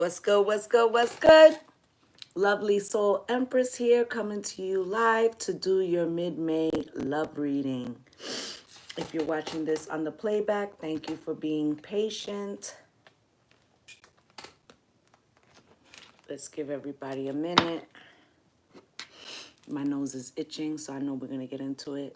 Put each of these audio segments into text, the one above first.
What's good? What's good? What's good? Lovely Soul Empress here, coming to you live to do your mid-May love reading. If you're watching this on the playback, thank you for being patient. Let's give everybody a minute. My nose is itching, so I know we're going to get into it.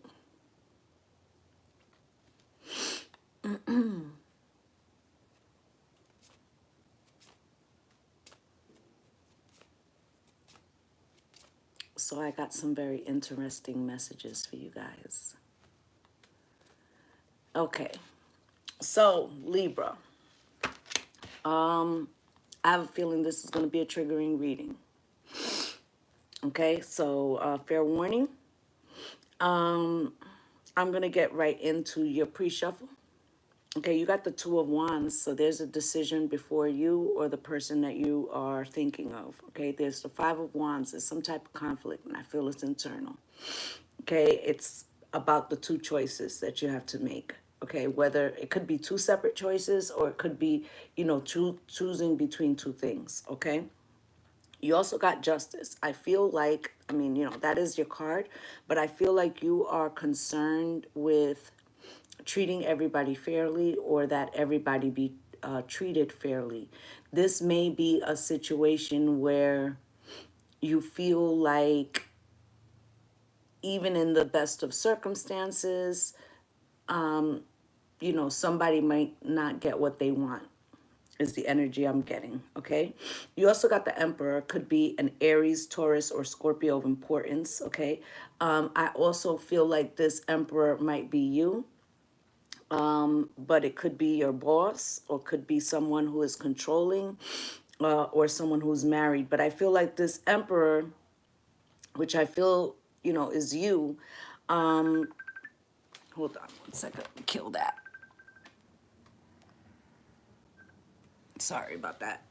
So I got some very interesting messages for you guys. Okay, so Libra. I have a feeling this is going to be a triggering reading. Okay, so fair warning. I'm going to get right into your pre-shuffle. Okay, you got the Two of Wands, so there's a decision before you or the person that you are thinking of. Okay, there's the Five of Wands. There's some type of conflict, and I feel it's internal. Okay, it's about the two choices that you have to make. Okay, whether it could be two separate choices or it could be, choosing between two things. Okay. You also got Justice. I feel like, that is your card, but I feel like you are concerned with treating everybody fairly or that everybody be treated fairly. This may be a situation where you feel like even in the best of circumstances, somebody might not get what they want is the energy I'm getting, okay? You also got the Emperor, could be an Aries, Taurus, or Scorpio of importance, okay? I also feel like this Emperor might be you, but it could be your boss or could be someone who is controlling or someone who's married. But I feel like this Emperor, which I feel, is you, hold on one second, kill that. Sorry about that.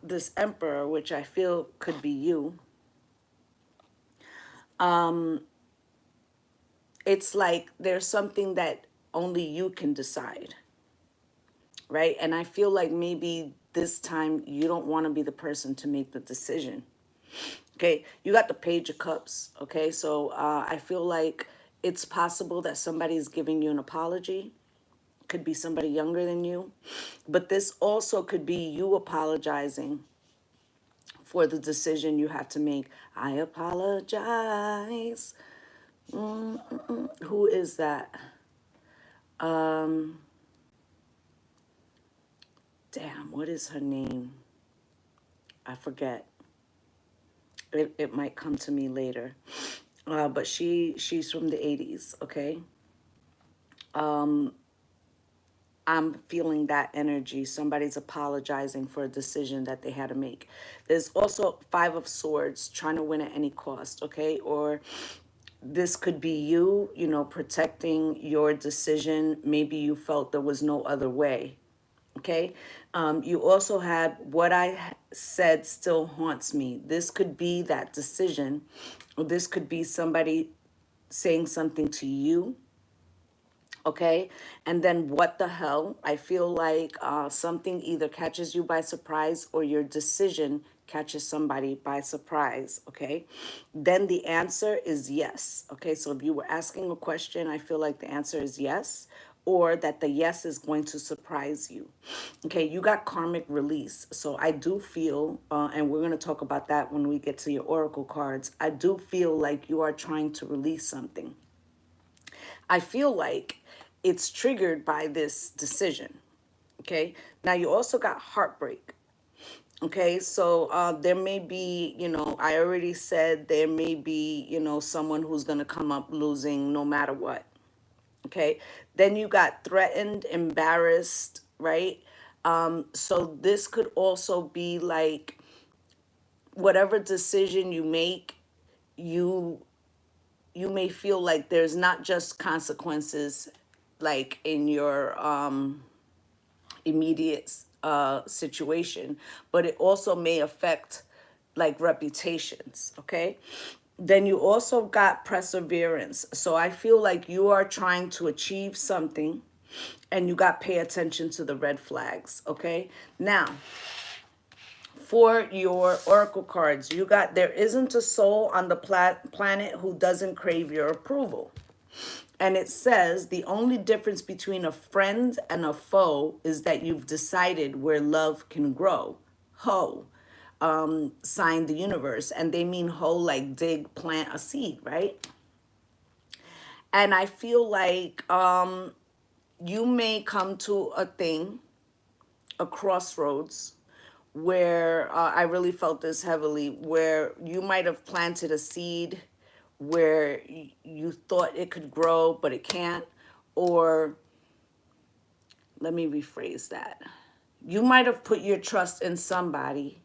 This Emperor, which I feel could be you, it's like there's something that only you can decide, right? And I feel like maybe this time you don't want to be the person to make the decision. Okay, you got the Page of Cups, okay? So I feel like it's possible that somebody's giving you an apology. Could be somebody younger than you. But this also could be you apologizing for the decision you have to make. I apologize. Who is that? Damn, what is her name? I forget. It might come to me later. But she's from the 80s, okay? I'm feeling that energy. Somebody's apologizing for a decision that they had to make. There's also Five of Swords, trying to win at any cost, okay? Or this could be you, protecting your decision. Maybe you felt there was no other way, okay? You also had what I said still haunts me. This could be that decision, or this could be somebody saying something to you, okay? And then what the hell? I feel like something either catches you by surprise or your decision catches somebody by surprise, okay? Then the answer is yes, okay? So if you were asking a question, I feel like the answer is yes, or that the yes is going to surprise you. Okay, you got Karmic Release. So I do feel, and we're going to talk about that when we get to your oracle cards, I do feel like you are trying to release something. I feel like it's triggered by this decision. Okay. Now you also got heartbreak. Okay. So there may be, I already said there may be, someone who's going to come up losing no matter what. Okay. Then you got threatened, embarrassed, right? So this could also be like whatever decision you make, you may feel like there's not just consequences like in your immediate situation, but it also may affect like reputations, okay? Then you also got perseverance. So I feel like you are trying to achieve something and you got pay attention to the red flags, okay? Now, For your oracle cards, you got, there isn't a soul on the planet who doesn't crave your approval. And it says the only difference between a friend and a foe is that you've decided where love can grow. Ho, sign the universe. And they mean ho like dig, plant a seed, right? And I feel like you may come to a thing, a crossroads, where I really felt this heavily, where you might have planted a seed where you thought it could grow, but it can't. Or let me rephrase that. You might have put your trust in somebody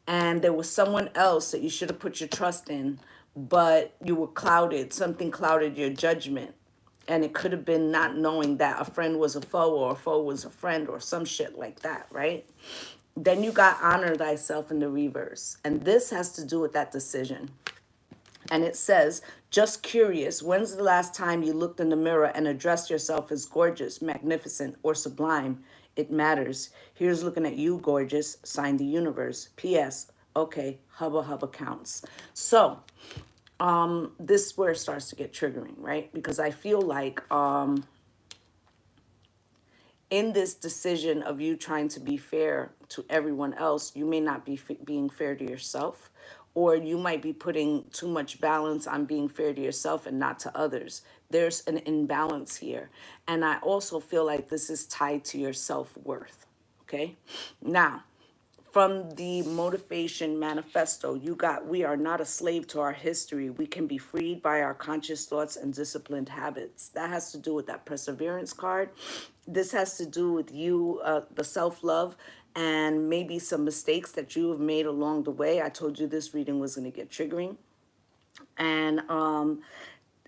and there was someone else that you should have put your trust in, but you were clouded. Something clouded your judgment. And it could have been not knowing that a friend was a foe or a foe was a friend or some shit like that, right? Then you got honor thyself in the reverse. And this has to do with that decision. And it says, just curious, when's the last time you looked in the mirror and addressed yourself as gorgeous, magnificent, or sublime? It matters. Here's looking at you, gorgeous. Sign the universe. P.S. Okay, hubba hubba counts. So, this is where it starts to get triggering, right? Because I feel like in this decision of you trying to be fair to everyone else, you may not be being fair to yourself, or you might be putting too much balance on being fair to yourself and not to others. There's an imbalance here. And I also feel like this is tied to your self-worth, okay? Now, from the motivation manifesto, you got, we are not a slave to our history. We can be freed by our conscious thoughts and disciplined habits. That has to do with that perseverance card. This has to do with you, the self-love, and maybe some mistakes that you have made along the way. I told you this reading was going to get triggering. And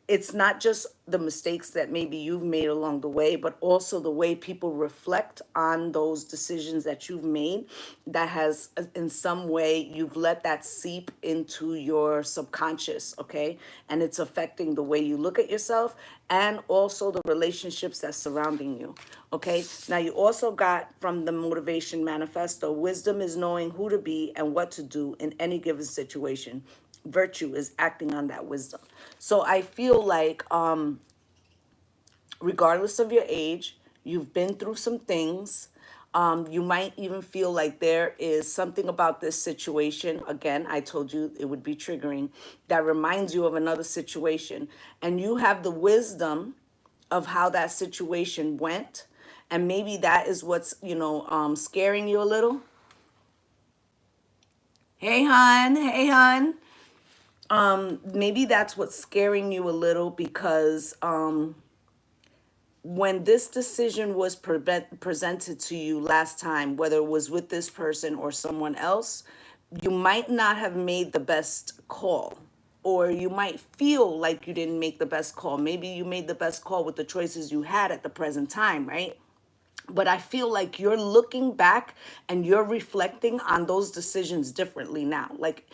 it's not just the mistakes that maybe you've made along the way, but also the way people reflect on those decisions that you've made that has, in some way, you've let that seep into your subconscious, okay? And it's affecting the way you look at yourself and also the relationships that's surrounding you, okay? Now, you also got from the Motivation Manifesto, wisdom is knowing who to be and what to do in any given situation. Virtue is acting on that wisdom. So I feel like regardless of your age, you've been through some things. You might even feel like there is something about this situation. Again, I told you it would be triggering. That reminds you of another situation. And you have the wisdom of how that situation went. And maybe that is what's, scaring you a little. Hey, hon. Hey, hon. Maybe that's what's scaring you a little because when this decision was presented to you last time, whether it was with this person or someone else, you might not have made the best call, or you might feel like you didn't make the best call. Maybe you made the best call with the choices you had at the present time, right? But I feel like you're looking back and you're reflecting on those decisions differently now. Like,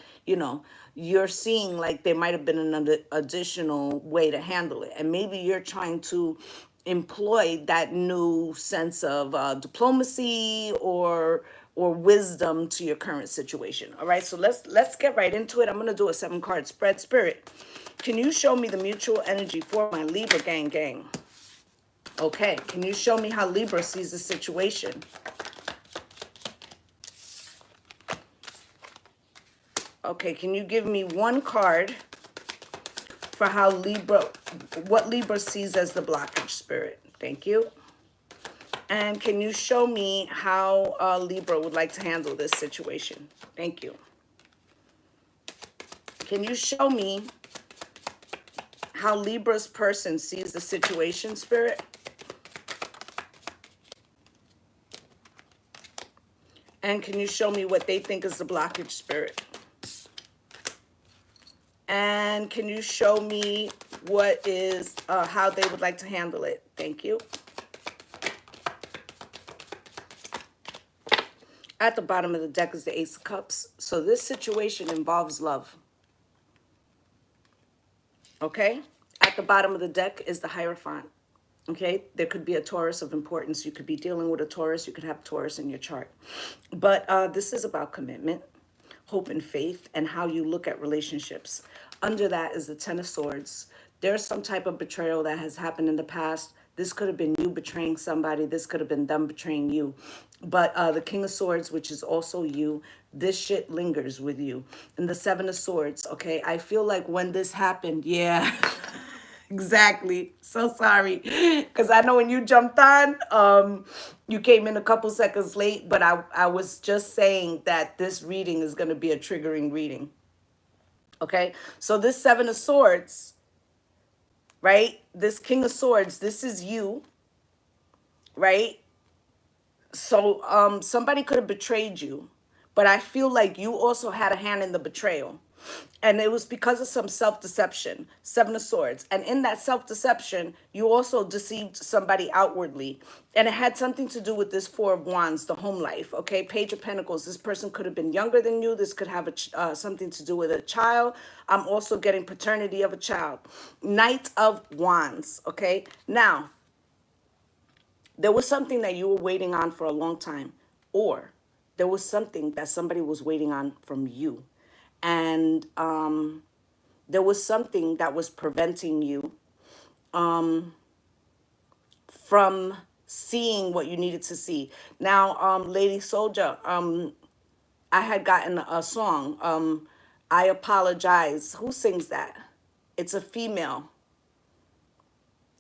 you're seeing like there might have been another additional way to handle it. And maybe you're trying to employ that new sense of diplomacy or wisdom to your current situation. All right, so let's get right into it. I'm going to do a 7-card spread. Spirit, can you show me the mutual energy for my Libra gang? Okay, can you show me how Libra sees the situation? Okay, can you give me one card for how what Libra sees as the blockage, Spirit? Thank you. And can you show me how Libra would like to handle this situation? Thank you. Can you show me how Libra's person sees the situation, Spirit? And can you show me what they think is the blockage, Spirit? And can you show me what is, how they would like to handle it? Thank you. At the bottom of the deck is the Ace of Cups. So this situation involves love. Okay? At the bottom of the deck is the Hierophant. Okay, there could be a Taurus of importance. You could be dealing with a Taurus. You could have Taurus in your chart. But this is about commitment, hope, and faith, and how you look at relationships. Under that is the Ten of Swords. There's some type of betrayal that has happened in the past. This could have been you betraying somebody. This could have been them betraying you. But the King of Swords, which is also you, this shit lingers with you. And the Seven of Swords, okay? I feel like when this happened, yeah. Exactly. So sorry. Because I know when you jumped on, you came in a couple seconds late, but I was just saying that this reading is going to be a triggering reading. Okay? So this Seven of Swords, right? This King of Swords, this is you, right? So somebody could have betrayed you, but I feel like you also had a hand in the betrayal. And it was because of some self-deception, Seven of Swords. And in that self-deception, you also deceived somebody outwardly. And it had something to do with this Four of Wands, the home life, okay? Page of Pentacles, this person could have been younger than you. This could have something to do with a child. I'm also getting paternity of a child. Knight of Wands, okay? Now, there was something that you were waiting on for a long time, or there was something that somebody was waiting on from you. And there was something that was preventing you from seeing what you needed to see. Now, Lady Soldier, I had gotten a song, I Apologize. Who sings that? It's a female.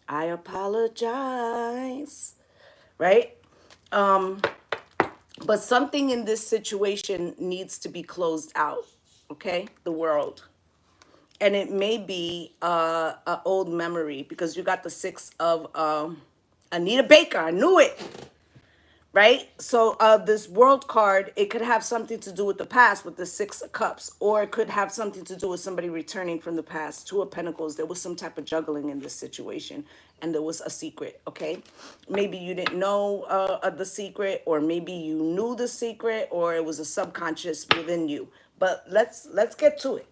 I apologize, right? But something in this situation needs to be closed out, okay? The world. And it may be an old memory because you got the Six of Anita Baker. I knew it, right? So this world card, it could have something to do with the past with the Six of Cups, or it could have something to do with somebody returning from the past. Two of Pentacles, there was some type of juggling in this situation, and there was a secret, okay? Maybe you didn't know the secret, or maybe you knew the secret, or it was a subconscious within you. But let's get to it.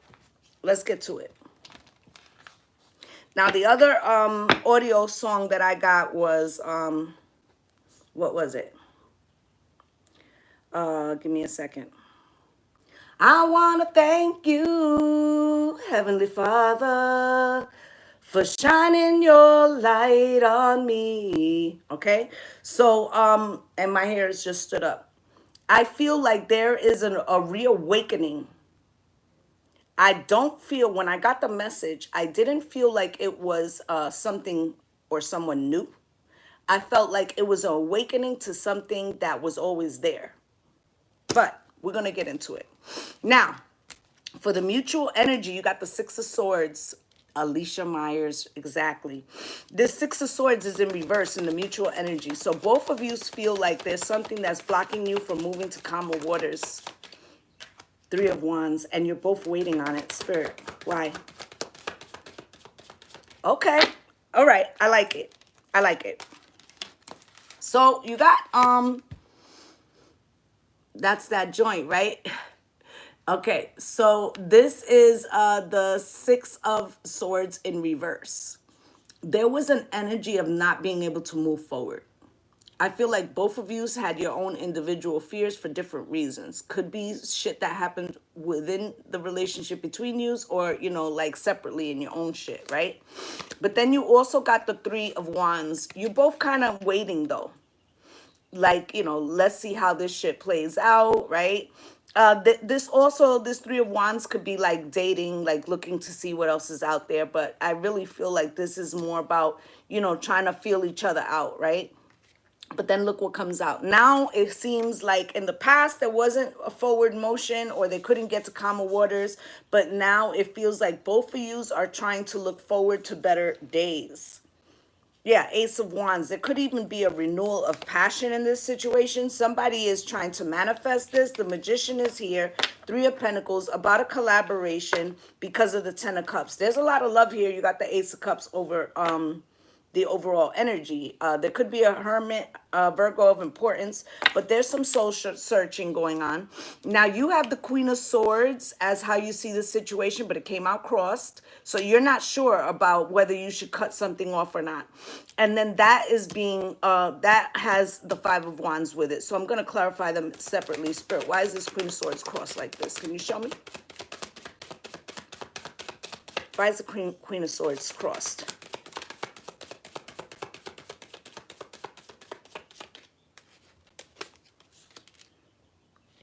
Let's get to it. Now, the other audio song that I got was, what was it? Give me a second. I want to thank you, Heavenly Father, for shining your light on me. Okay? So, and my hair has just stood up. I feel like there is a reawakening. I don't feel, when I got the message, I didn't feel like it was something or someone new. I felt like it was an awakening to something that was always there. But we're going to get into it. Now, for the mutual energy, you got the Six of Swords. Alicia Myers, exactly. This Six of Swords is in reverse in the mutual energy. So both of you feel like there's something that's blocking you from moving to calmer waters. Three of Wands, and you're both waiting on it. Spirit, why? Okay. All right. I like it. I like it. So you got, that's that joint, right? Okay. So this is the Six of Swords in reverse. There was an energy of not being able to move forward. I feel like both of you had your own individual fears for different reasons. Could be shit that happened within the relationship between you, or, you know, like separately in your own shit, right? But then you also got the Three of Wands. You're both kind of waiting, though. Like, you know, let's see how this shit plays out, right? This Three of Wands could be like dating, like looking to see what else is out there. But I really feel like this is more about, you know, trying to feel each other out, right? But then look what comes out. Now it seems like in the past there wasn't a forward motion, or they couldn't get to calmer waters. But now it feels like both of you are trying to look forward to better days. Yeah, Ace of Wands. There could even be a renewal of passion in this situation. Somebody is trying to manifest this. The Magician is here. Three of Pentacles, about a collaboration because of the Ten of Cups. There's a lot of love here. You got the Ace of Cups over the overall energy. There could be a Hermit, Virgo of importance, but there's some soul searching going on. Now you have the Queen of Swords as how you see the situation, but it came out crossed. So you're not sure about whether you should cut something off or not. And then that is being, that has the Five of Wands with it. So I'm going to clarify them separately. Spirit, why is this Queen of Swords crossed like this? Can you show me? Why is the Queen of Swords crossed?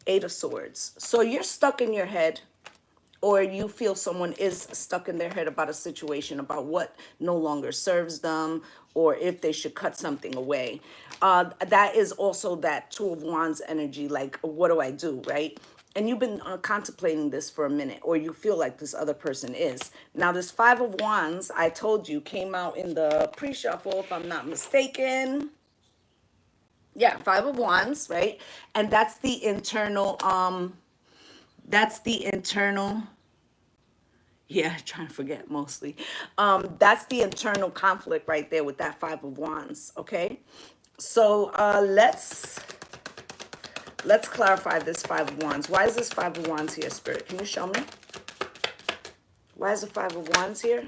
Eight of Swords. So you're stuck in your head, or you feel someone is stuck in their head about a situation, about what no longer serves them, or if they should cut something away. That is also that Two of Wands energy, like, what do I do, right? And you've been contemplating this for a minute, or you feel like this other person is. Now, this Five of Wands, I told you, came out in the pre-shuffle, if I'm not mistaken. Yeah, Five of Wands, right? And that's the internal, yeah, trying to forget mostly. That's the internal conflict right there with that Five of Wands, okay? So let's clarify this Five of Wands. Why is this Five of Wands here, Spirit? Can you show me? Why is the Five of Wands here?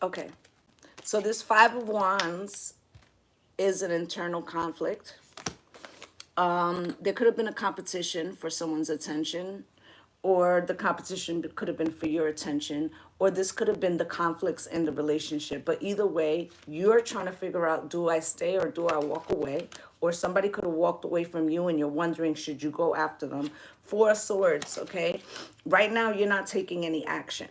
Okay, so this Five of Wands is an internal conflict. There could have been a competition for someone's attention, or the competition could have been for your attention, or this could have been the conflicts in the relationship. But either way, you're trying to figure out, do I stay or do I walk away? Or somebody could have walked away from you and you're wondering, should you go after them? Four of Swords, okay? Right now, you're not taking any action.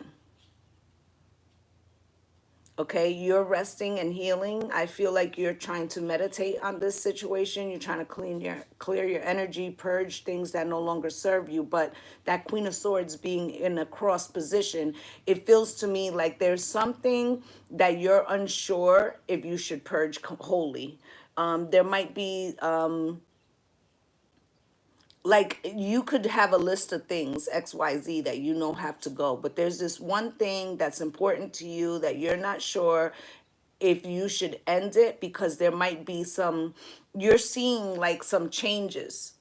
Okay, you're resting and healing. I feel like you're trying to meditate on this situation. You're trying to clear your energy, purge things that no longer serve you. But that Queen of Swords being in a cross position, it feels to me like there's something that you're unsure if you should purge wholly. There might be like, you could have a list of things XYZ that you know have to go, but there's this one thing that's important to you that you're not sure if you should end it, because there might be some, you're seeing like some changes.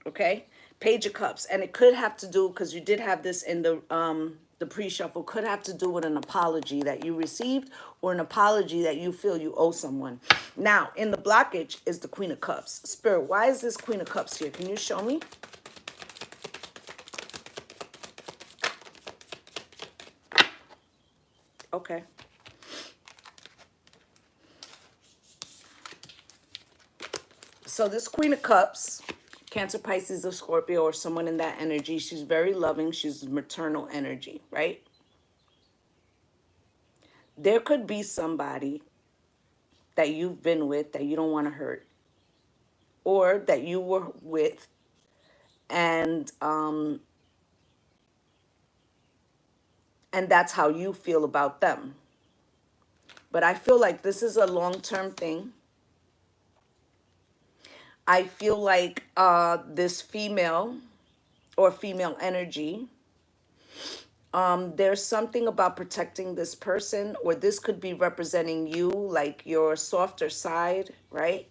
Okay, Page of Cups, and it could have to do, because you did have this in the pre-shuffle, could have to do with an apology that you received, or an apology that you feel you owe someone. Now, in the blockage is the Queen of Cups. Spirit, why is this Queen of Cups here? Can you show me? Okay. So this Queen of Cups, Cancer, Pisces, or Scorpio, or someone in that energy, she's very loving. She's maternal energy, right? There could be somebody that you've been with that you don't want to hurt, or that you were with, and that's how you feel about them. But I feel like this is a long-term thing. I feel like this female or female energy, there's something about protecting this person, or this could be representing you, like your softer side, right?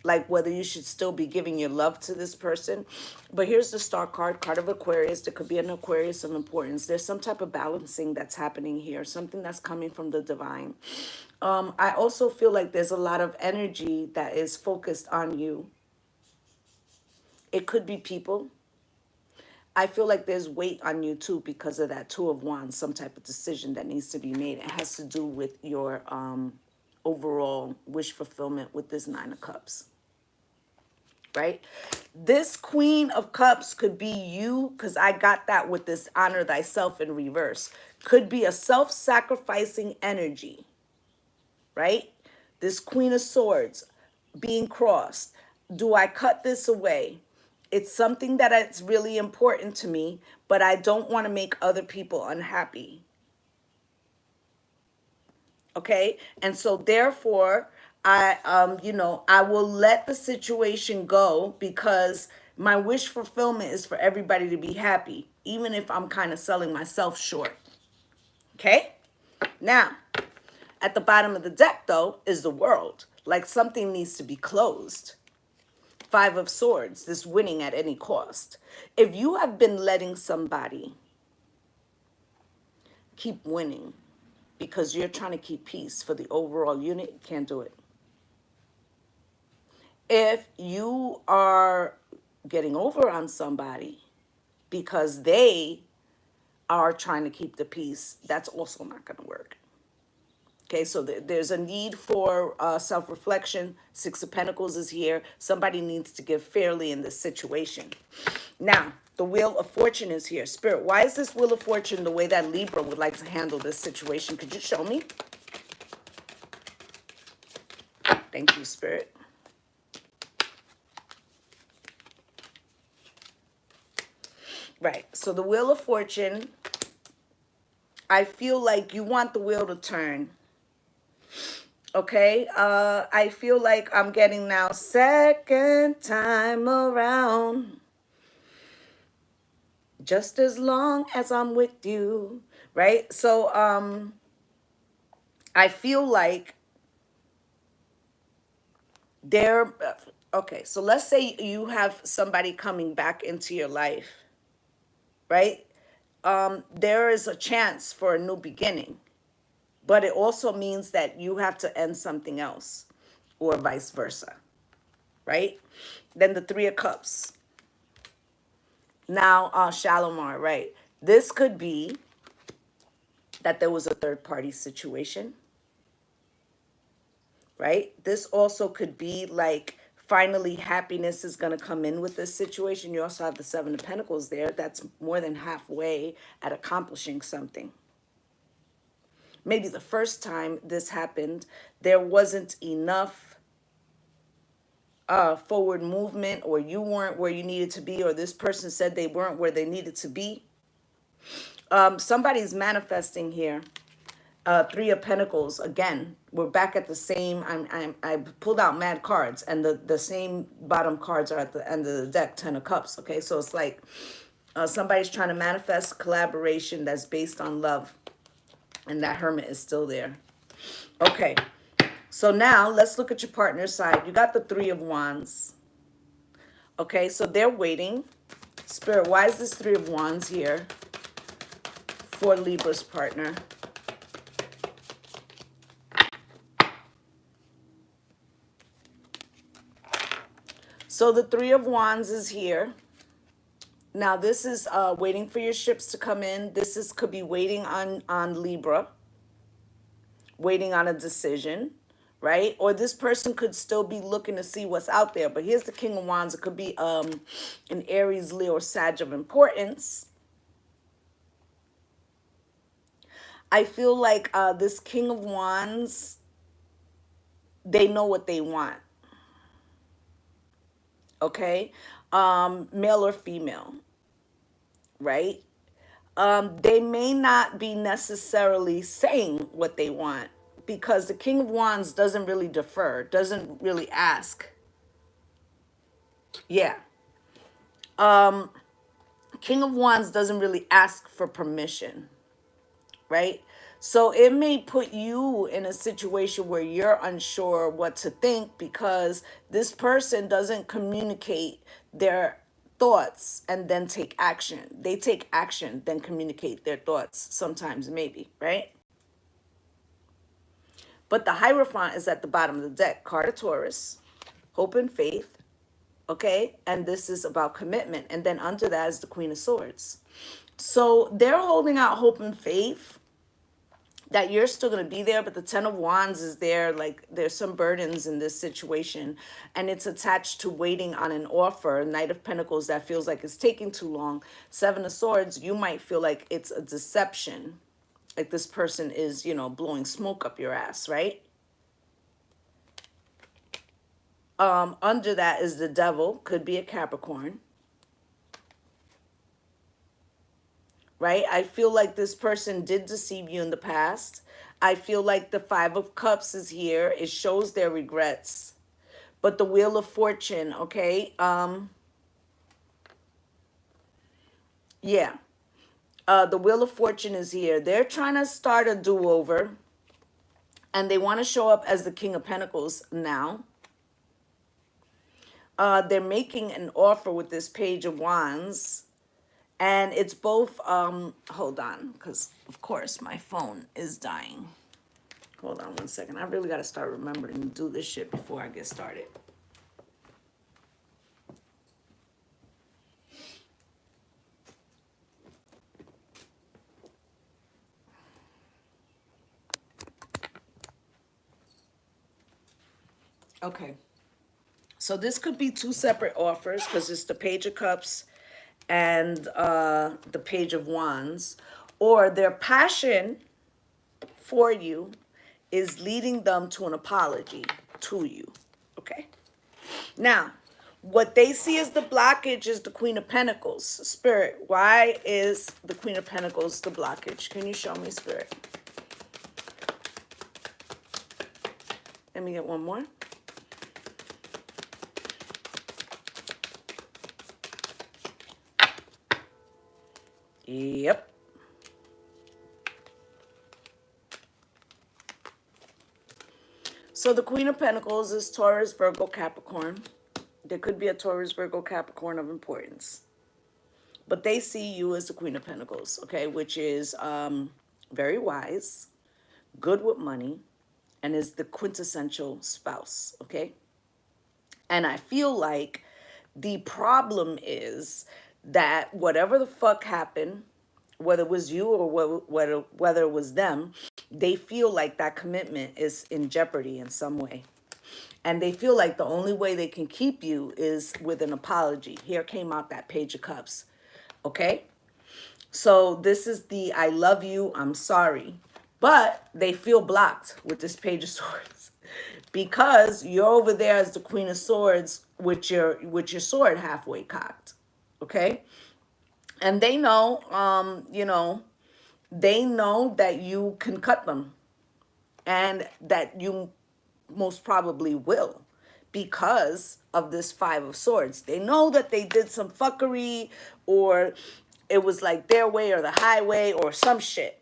Like whether you should still be giving your love to this person. But here's the Star card, card of Aquarius. There could be an Aquarius of importance. There's some type of balancing that's happening here, something that's coming from the divine. I also feel like there's a lot of energy that is focused on you. It could be people. I feel like there's weight on you too, because of that Two of Wands, some type of decision that needs to be made. It has to do with your overall wish fulfillment with this Nine of Cups, right? This Queen of Cups could be you, because I got that with this Honor Thyself in reverse. Could be a self-sacrificing energy, right? This Queen of Swords being crossed. Do I cut this away? It's something that it's really important to me, but I don't want to make other people unhappy. Okay? And so therefore, you know, I will let the situation go because my wish fulfillment is for everybody to be happy, even if I'm kind of selling myself short. Okay? Now, at the bottom of the deck, though, is the World. Like something needs to be closed. Five of Swords, this winning at any cost. If you have been letting somebody keep winning because you're trying to keep peace for the overall unit, you can't do it. If you are getting over on somebody because they are trying to keep the peace, that's also not going to work. Okay, so there's a need for self-reflection. Six of Pentacles is here. Somebody needs to give fairly in this situation. Now, the Wheel of Fortune is here. Spirit, why is this Wheel of Fortune the way that Libra would like to handle this situation? Could you show me? Thank you, Spirit. Right, so the Wheel of Fortune, I feel like you want the wheel to turn. Okay, I feel like I'm getting now second time around. Just as long as I'm with you, right? So I feel like there, okay, so let's say you have somebody coming back into your life, right? There is a chance for a new beginning, but it also means that you have to end something else or vice versa, right? Then the Three of Cups. Now, Shalimar, right? This could be that there was a third party situation, right? This also could be like finally happiness is going to come in with this situation. You also have the Seven of Pentacles there. That's more than halfway at accomplishing something. Maybe the first time this happened, there wasn't enough forward movement, or you weren't where you needed to be, or this person said they weren't where they needed to be. Somebody's manifesting here. Three of Pentacles, again, we're back at the same, I pulled out mad cards, and the same bottom cards are at the end of the deck, Ten of Cups, okay? So it's like somebody's trying to manifest collaboration that's based on love, and that Hermit is still there. Okay, so now let's look at your partner's side. You got the Three of Wands. Okay, so they're waiting. Spirit, why is this Three of Wands here for Libra's partner? So the Three of Wands is here. Now this is waiting for your ships to come in. This is could be waiting on Libra, waiting on a decision, right? Or this person could still be looking to see what's out there. But here's the King of Wands. It could be an Aries, Leo, or Sag of importance. I feel like this King of Wands, they know what they want. Okay? Male or female, right? They may not be necessarily saying what they want, because the King of Wands doesn't really defer, doesn't really ask. Yeah. King of Wands doesn't really ask for permission, right? So it may put you in a situation where you're unsure what to think, because this person doesn't communicate their thoughts and then take action. They take action, then communicate their thoughts sometimes, maybe, right? But the Hierophant is at the bottom of the deck. Card of Taurus, hope and faith, okay? And this is about commitment. And then under that is the Queen of Swords. So they're holding out hope and faith that you're still going to be there, but the Ten of Wands is there. Like, there's some burdens in this situation, and it's attached to waiting on an offer. Knight of Pentacles, that feels like it's taking too long. Seven of Swords, you might feel like it's a deception. Like this person is, you know, blowing smoke up your ass, right? Under that is the Devil, could be a Capricorn. right? I feel like this person did deceive you in the past. I feel like the Five of Cups is here. It shows their regrets. But the Wheel of Fortune, okay? Yeah. The Wheel of Fortune is here. They're trying to start a do-over. And they want to show up as the King of Pentacles now. They're making an offer with this Page of Wands. And it's both, hold on, because of course my phone is dying. Hold on one second. I really got to start remembering to do this shit before I get started. Okay. So this could be two separate offers because it's the Page of Cups and the Page of Wands. Or their passion for you is leading them to an apology to you. Okay. Now, what they see as the blockage is the Queen of Pentacles. Spirit, why is the Queen of Pentacles the blockage? Can you show me, Spirit? Let me get one more. Yep. So the Queen of Pentacles is Taurus, Virgo, Capricorn. There could be a Taurus, Virgo, Capricorn of importance. But they see you as the Queen of Pentacles, okay? Which is very wise, good with money, and is the quintessential spouse, okay? And I feel like the problem is that whatever the fuck happened, whether it was you or whether it was them, they feel like that commitment is in jeopardy in some way. And they feel like the only way they can keep you is with an apology. Here came out that Page of Cups. Okay? So this is the I love you, I'm sorry. But they feel blocked with this Page of Swords. Because you're over there as the Queen of Swords with your sword halfway cocked. Okay? And they know, they know that you can cut them. And that you most probably will because of this Five of Swords. They know that they did some fuckery or it was like their way or the highway or some shit.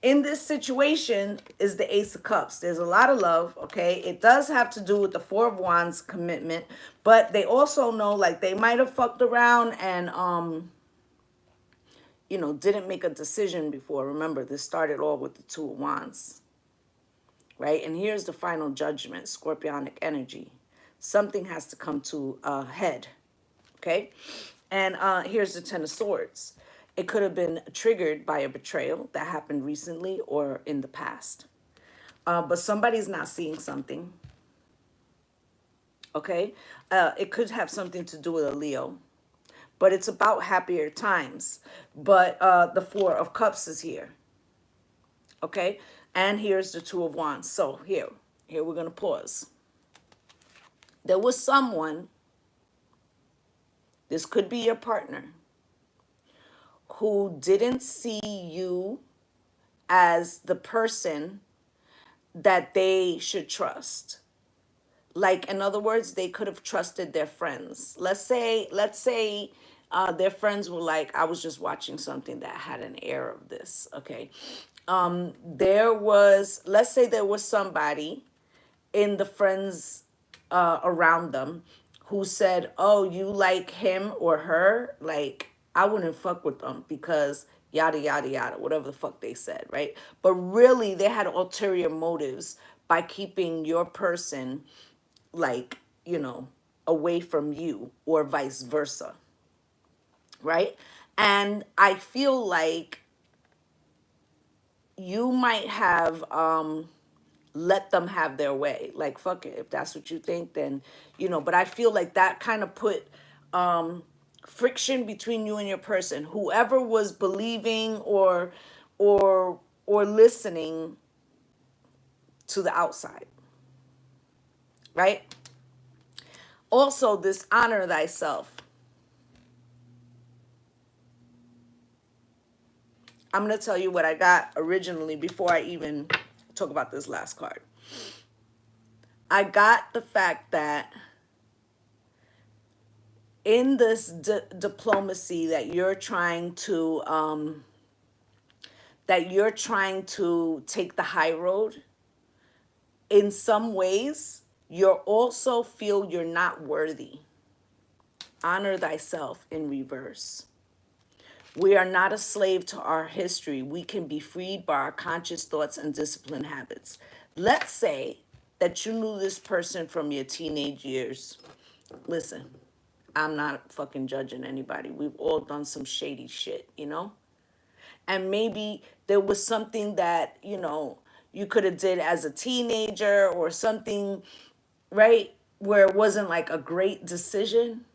In this situation is the Ace of Cups. There's a lot of love, okay? It does have to do with the Four of Wands commitment, but they also know like they might have fucked around and didn't make a decision before. Remember, this started all with the Two of Wands. Right? And here's the final judgment, scorpionic energy. Something has to come to a head, okay? And here's the Ten of Swords. It could have been triggered by a betrayal that happened recently or in the past. But somebody's not seeing something, okay? It could have something to do with a Leo, but it's about happier times. But the Four of Cups is here, okay? And here's the Two of Wands. So here we're going to pause. There was someone, this could be your partner, who didn't see you as the person that they should trust. Like, in other words, they could have trusted their friends. Let's say their friends were like, I was just watching something that had an air of this, okay? Let's say there was somebody in the friends around them who said, oh, you like him or her? Like, I wouldn't fuck with them because yada, yada, yada, whatever the fuck they said, right? But really, they had ulterior motives by keeping your person, like, away from you or vice versa, right? And I feel like you might have let them have their way. Like, fuck it. If that's what you think, then, but I feel like that kind of put friction between you and your person. Whoever was believing or listening to the outside, right? Also, this honor thyself. I'm going to tell you what I got originally before I even talk about this last card. I got the fact that in this diplomacy that you're trying to take the high road, in some ways you also feel you're not worthy. Honor thyself in reverse. We are not a slave to our history. We can be freed by our conscious thoughts and disciplined habits. Let's say that you knew this person from your teenage years. Listen, I'm not fucking judging anybody. We've all done some shady shit, you know? And maybe there was something that, you know, you could have did as a teenager or something, right? Where it wasn't like a great decision,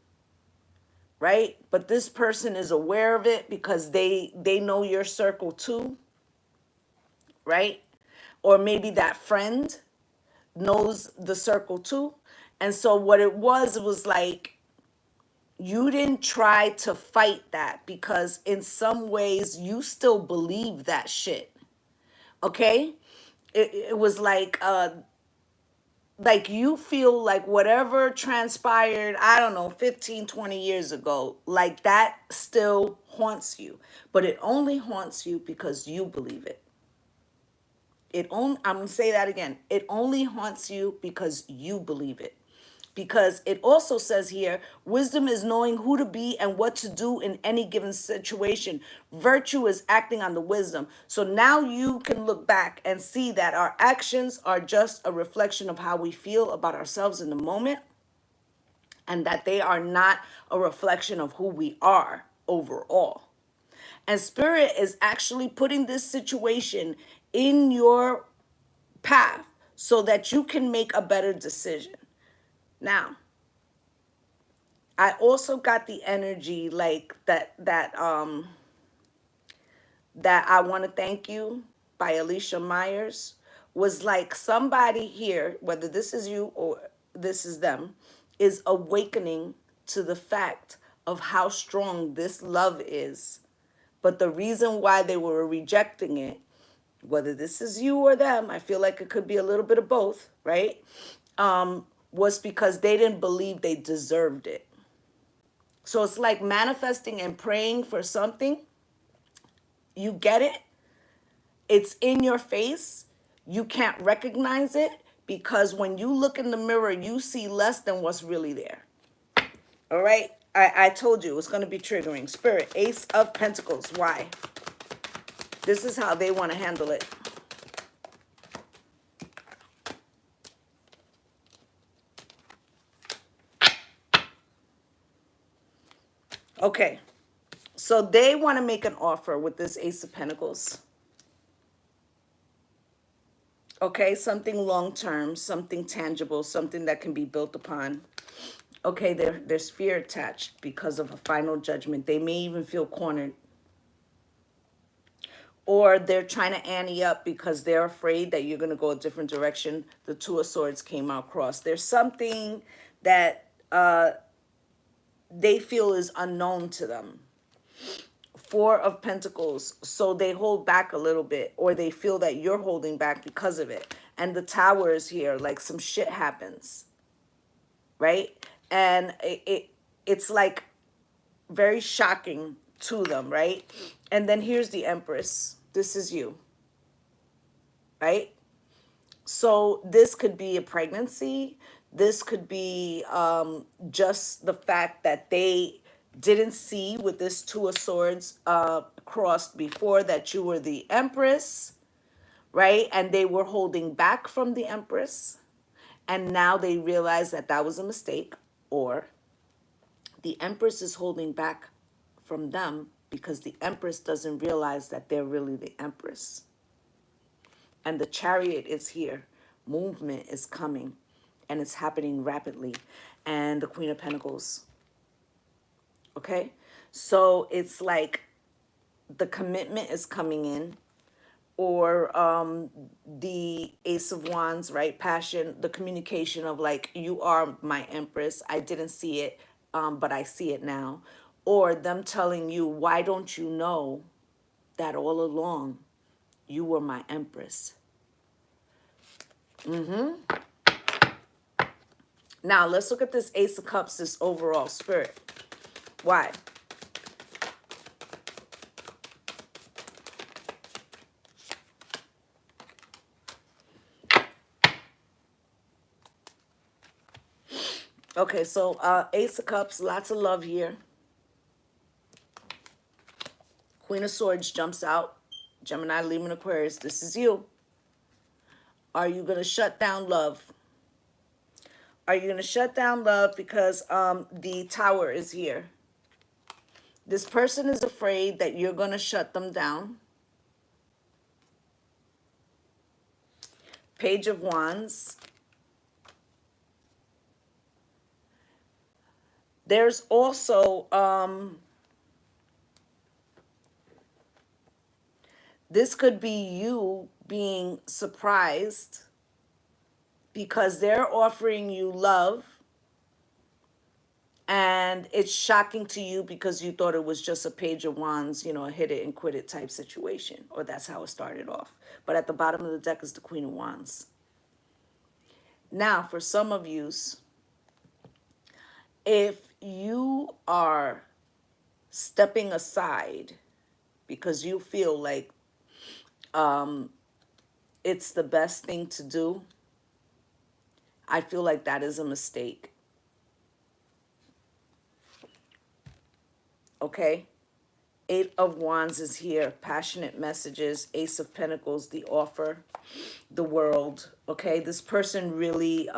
right? But this person is aware of it because they know your circle too, right? Or maybe that friend knows the circle too. And so what it was like you didn't try to fight that because in some ways you still believe that shit. Okay? It was like you feel like whatever transpired, I don't know, 15, 20 years ago, like that still haunts you. But it only haunts you because you believe it. I'm going to say that again. It only haunts you because you believe it. Because it also says here, wisdom is knowing who to be and what to do in any given situation. Virtue is acting on the wisdom. So now you can look back and see that our actions are just a reflection of how we feel about ourselves in the moment, and that they are not a reflection of who we are overall. And Spirit is actually putting this situation in your path so that you can make a better decision. Now, I also got the energy like that I want to thank you by Alicia Myers was like somebody here, whether this is you or this is them, is awakening to the fact of how strong this love is. But the reason why they were rejecting it, whether this is you or them, I feel like it could be a little bit of both, right? Was because they didn't believe they deserved it. So it's like manifesting and praying for something. You get it. It's in your face. You can't recognize it because when you look in the mirror, you see less than what's really there. All right. I told you it's going to be triggering. Spirit, Ace of Pentacles. Why? This is how they want to handle it. Okay. So they want to make an offer with this Ace of Pentacles. Okay, something long-term, something tangible, something that can be built upon. Okay, there's fear attached because of a final judgment. They may even feel cornered. Or they're trying to ante up because they're afraid that you're going to go a different direction. The Two of Swords came out cross. There's something that they feel is unknown to them. Four of Pentacles. So they hold back a little bit, or they feel that you're holding back because of it. And the Tower is here, like some shit happens, right? And it's like very shocking to them, right? And then here's the Empress. This is you, right? So this could be a pregnancy. This could be just the fact that they didn't see with this Two of Swords crossed before that you were the Empress, right? And they were holding back from the Empress. And now they realize that that was a mistake. Or the Empress is holding back from them because the Empress doesn't realize that they're really the Empress. And the Chariot is here. Movement is coming. And it's happening rapidly. And the Queen of Pentacles. Okay? So it's like the commitment is coming in. Or the Ace of Wands, right? Passion, the communication of like, you are my Empress. I didn't see it, but I see it now. Or them telling you, why don't you know that all along you were my Empress. Now, let's look at this Ace of Cups, this overall spirit. Why? Okay, so Ace of Cups, lots of love here. Queen of Swords jumps out. Gemini, Libra, and Aquarius, this is you. Are you going to shut down love? Are you going to shut down love because the Tower is here? This person is afraid that you're going to shut them down. Page of Wands. There's also, this could be you being surprised because they're offering you love and it's shocking to you because you thought it was just a Page of Wands, you know, a hit it and quit it type situation, or that's how it started off. But at the bottom of the deck is the Queen of Wands. Now, for some of you, if you are stepping aside because you feel like it's the best thing to do, I feel like that is a mistake. Okay? Eight of Wands is here. Passionate messages. Ace of Pentacles, the offer, the world. Okay? This person really,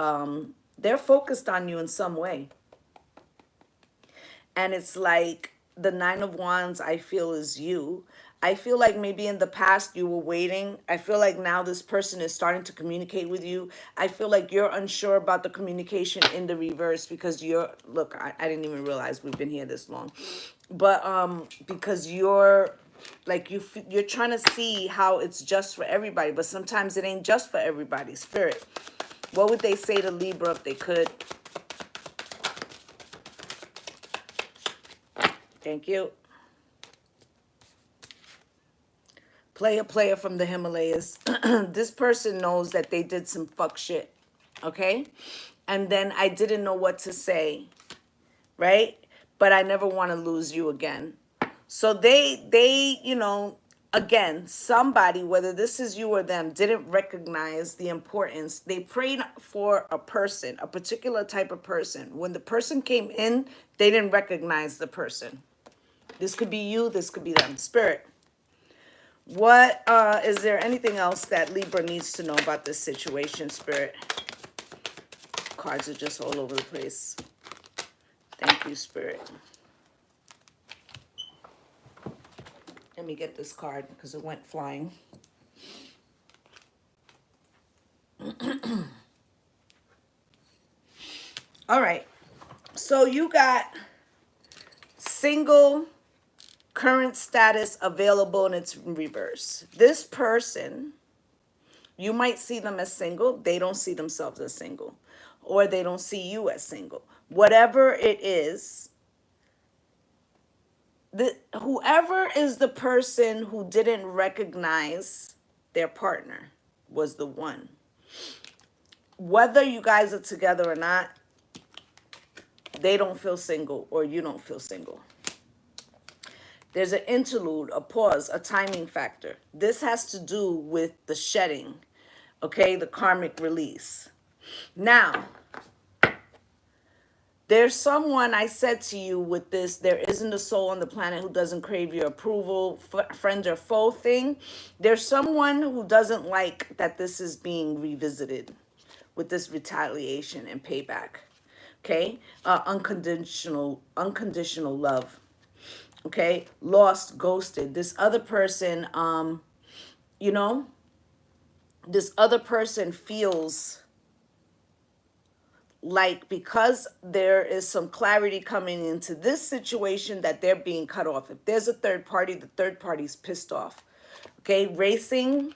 they're focused on you in some way. And it's like the Nine of Wands, I feel, is you. I feel like maybe in the past you were waiting. I feel like now this person is starting to communicate with you. I feel like you're unsure about the communication in the reverse because you're, look, I didn't even realize we've been here this long. But because you're like, you're trying to see how it's just for everybody, but sometimes it ain't just for everybody. Spirit, what would they say to Libra if they could? Thank you. Player from the Himalayas. This person knows that they did some fuck shit. Okay? And then I didn't know what to say. Right? But I never want to lose you again. So they, you know, again, somebody, whether this is you or them, didn't recognize the importance. They prayed for a person, a particular type of person. When the person came in, they didn't recognize the person. This could be you. This could be them. Spirit. What, is there anything else that Libra needs to know about this situation, Spirit? Cards are just all over the place. Thank you, Spirit. Let me get this card because it went flying. All right. So you got single, current status available, and it's in reverse. This person, you might see them as single. They don't see themselves as single. Or they don't see you as single. Whatever it is, whoever is the person who didn't recognize their partner was the one. Whether you guys are together or not, they don't feel single or you don't feel single. There's an interlude, a pause, a timing factor. This has to do with the shedding, okay? The karmic release. Now, there's someone, I said to you with this, there isn't a soul on the planet who doesn't crave your approval, friend or foe thing. There's someone who doesn't like that this is being revisited with this retaliation and payback, okay? Unconditional love. Okay, lost, ghosted. This other person, you know, this other person feels like because there is some clarity coming into this situation that they're being cut off. If there's a third party, the third party's pissed off. Okay, racing,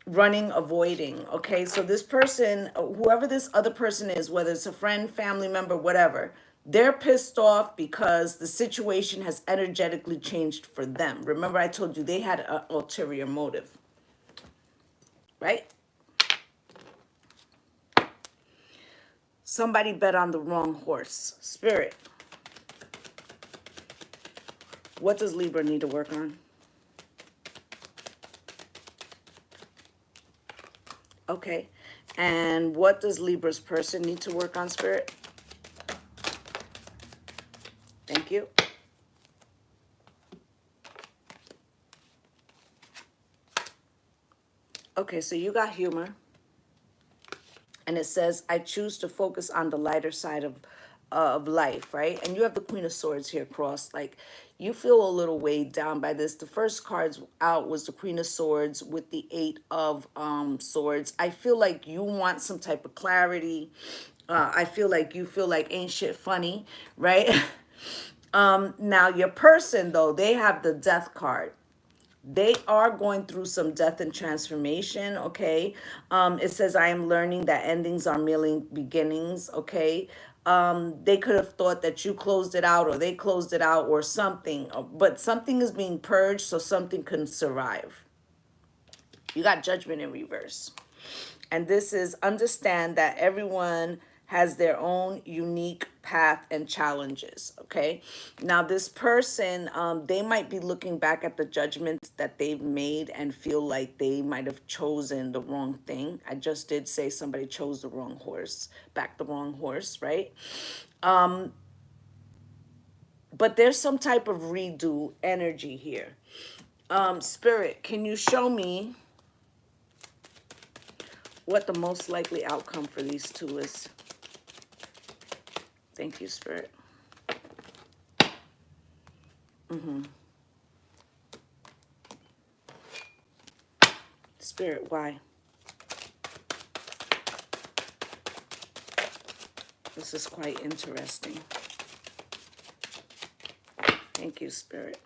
running, avoiding. Okay, so this person, whoever this other person is, whether it's a friend, family member, whatever, They're pissed off because the situation has energetically changed for them. Remember, I told you they had an ulterior motive, right? Somebody bet on the wrong horse. Spirit, what does Libra need to work on? Okay. And what does Libra's person need to work on, Spirit? Thank you. Okay, so you got humor. And it says, I choose to focus on the lighter side of life, right? And you have the Queen of Swords here crossed. Like, you feel a little weighed down by this. The first cards out was the Queen of Swords with the Eight of Swords. I feel like you want some type of clarity. I feel like you feel like ain't shit funny, right? Now, your person, though, they have the Death card. They are going through some death and transformation, okay? It says, I am learning that endings are merely beginnings, okay? They could have thought that you closed it out or they closed it out or something, but something is being purged so something can survive. You got Judgment in reverse. And this is, understand that everyone has their own unique path and challenges, okay? Now, this person, they might be looking back at the judgments that they've made and feel like they might have chosen the wrong thing. I just did say somebody chose the wrong horse, backed the wrong horse, right? But there's some type of redo energy here. Spirit, can you show me what the most likely outcome for these two is? Thank you, Spirit. Spirit, why? This is quite interesting. Thank you, Spirit.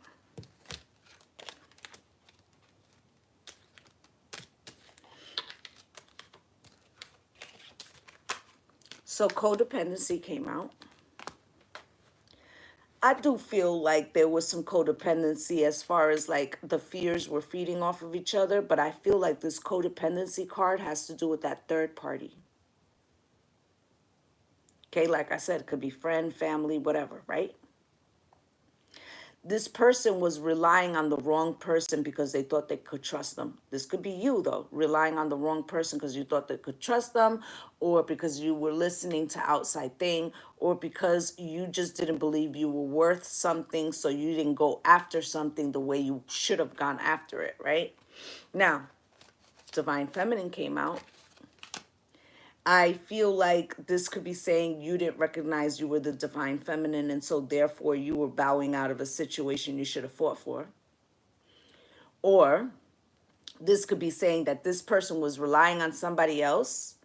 So codependency came out. I do feel like there was some codependency as far as like the fears were feeding off of each other, but I feel like this codependency card has to do with that third party. Okay, like I said, it could be friend, family, whatever, right? This person was relying on the wrong person because they thought they could trust them. This could be you, though, relying on the wrong person because you thought they could trust them, or because you were listening to outside thing, or because you just didn't believe you were worth something, so you didn't go after something the way you should have gone after it, right? Now, Divine Feminine came out. I feel like this could be saying you didn't recognize you were the Divine Feminine, and so therefore you were bowing out of a situation you should have fought for. Or this could be saying that this person was relying on somebody else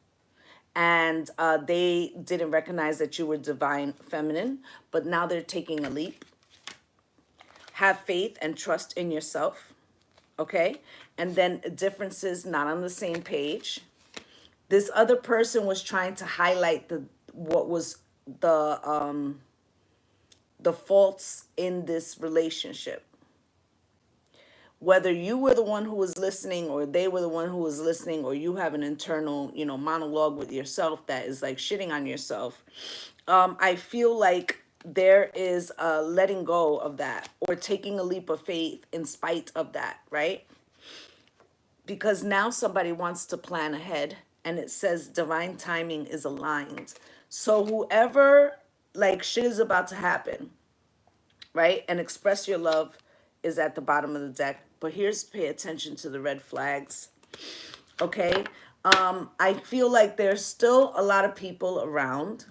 and they didn't recognize that you were Divine Feminine, but now they're taking a leap. Have faith and trust in yourself, okay? And then differences not on the same page. This other person was trying to highlight what was the faults in this relationship. Whether you were the one who was listening or they were the one who was listening, or you have an internal, monologue with yourself that is like shitting on yourself. I feel like there is a letting go of that or taking a leap of faith in spite of that, right? Because now somebody wants to plan ahead, and it says divine timing is aligned. So whoever, like, shit is about to happen, right? And express your love is at the bottom of the deck. But here's, pay attention to the red flags, okay? I feel like there's still a lot of people around.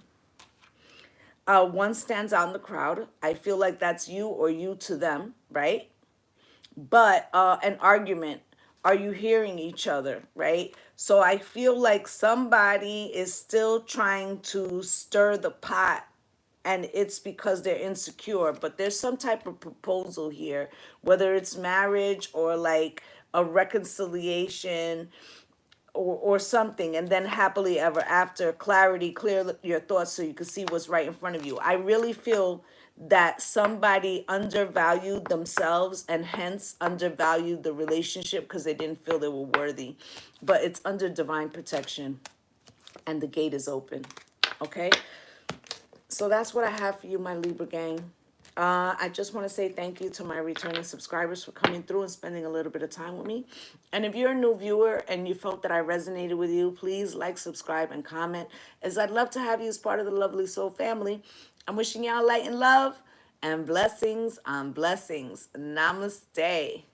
One stands out in the crowd. I feel like that's you or you to them, right? But an argument, are you hearing each other, right? So I feel like somebody is still trying to stir the pot, and it's because they're insecure. But there's some type of proposal here, whether it's marriage or like a reconciliation, or something, and then happily ever after, clarity, clear your thoughts so you can see what's right in front of you. I really feel that somebody undervalued themselves and hence undervalued the relationship because they didn't feel they were worthy. But it's under divine protection and the gate is open. Okay? So that's what I have for you, my Libra gang. I just want to say thank you to my returning subscribers for coming through and spending a little bit of time with me. And if you're a new viewer and you felt that I resonated with you, please like, subscribe, and comment, as I'd love to have you as part of the Lovely Soul family. I'm wishing y'all light and love and blessings on blessings. Namaste.